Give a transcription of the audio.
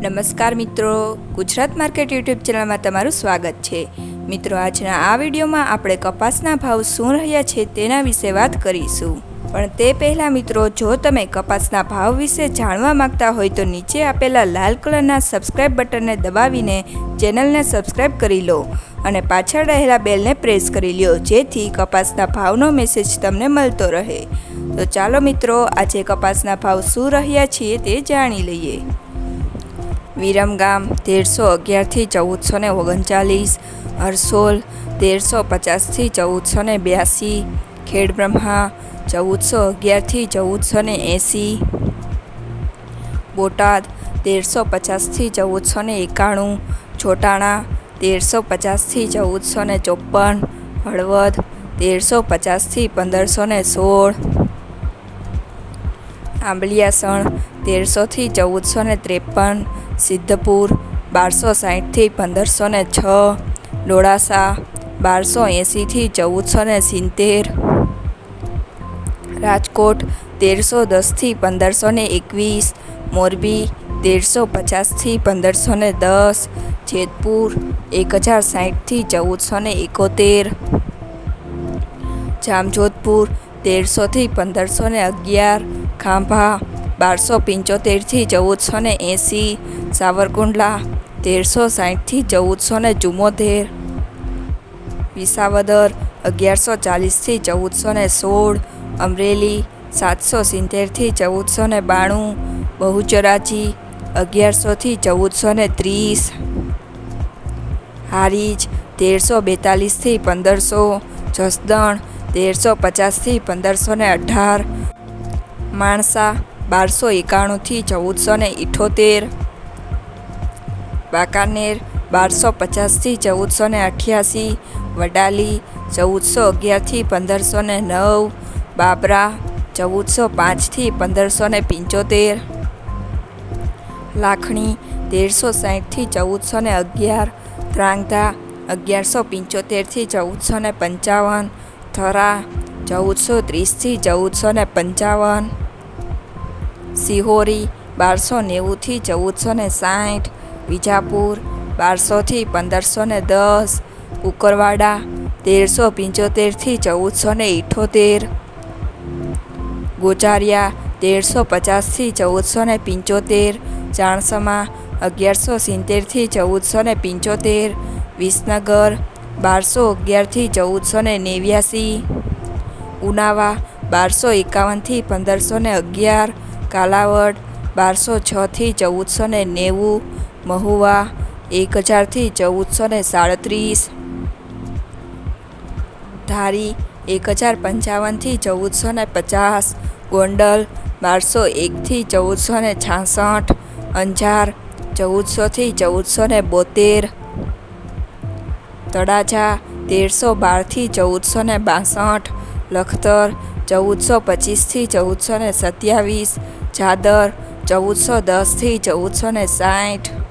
નમસ્કાર મિત્રો, Gujarat market YouTube ચેનલમાં તમારું સ્વાગત છે। મિત્રો, આજના આ વિડીયોમાં આપણે કપાસના ભાવ શું રહ્યા છે તેના વિશે વાત કરીશું। પણ તે પહેલાં મિત્રો, જો તમે કપાસના ભાવ વિશે જાણવા માંગતા હોય તો નીચે આપેલા લાલ કલરના સબસ્ક્રાઇબ બટનને દબાવીને ચેનલને સબસ્ક્રાઇબ કરી લો અને પાછળ રહેલા બેલને પ્રેસ કરી લો, જેથી કપાસના ભાવનો મેસેજ તમને મળતો રહે। તો ચાલો મિત્રો, આજે કપાસના ભાવ શું રહ્યા છે તે જાણી લઈએ। વિરમગામ 1311 થી 1439, હરસોલ 1350 થી 1482, ખેડબ્રહ્મા 1411 થી 1480, બોટાદ 1350 થી 1491, છોટાણા 1350 થી 1454, હળવદ 1350 થી 1516, આંબલિયાસણ 1300 થી 1453, સિદ્ધપુર 1260 થી 1506, લોડાસા 1280 થી 1470, રાજકોટ 1310 થી 1521, મોરબી 1350 થી 1510, જેતપુર 1060 થી 1471, જામજોધપુર 1300 થી 1511, ખાંભા 1275 થી 1480, સાવરકુંડલા 1360 થી 1474, વિસાવદર 1140 થી 1416, અમરેલી 770 થી 1492, બહુચરાજી 1100 થી 1430, હારીજ 1342 થી 1500, જસદણ 1350 થી 1518, માણસા 1291 થી 1478, વાંકાનેર 1250 થી 1488, વડાલી 1411 થી 1509, બાબરા 1405 થી 1575, લાખણી 1360 થી 1411, ત્રાંગધા 1175 થી 1455, થરા 1430 થી 1455, સિહોરી 1290 થી 1460, વિજાપુર 1200 થી 1510, કુકરવાડા 1375 થી 1478, ગોચારિયા 1350 થી 1475, ચાણસમા 1170 થી 1475, વિસનગર 1211 થી 1489, ઉનાવા 1251 થી 1511, કાલાવડ 1206 થી 1490, મહુવા 1000 થી 1437, ધારી 1055 થી 1450, ગોંડલ 1201 થી 1466, અંજાર 1400 થી 1472, તળાજા 1312 થી 1462, લખતર 1425 થી 1427, ચાદર 1410 થી 1460,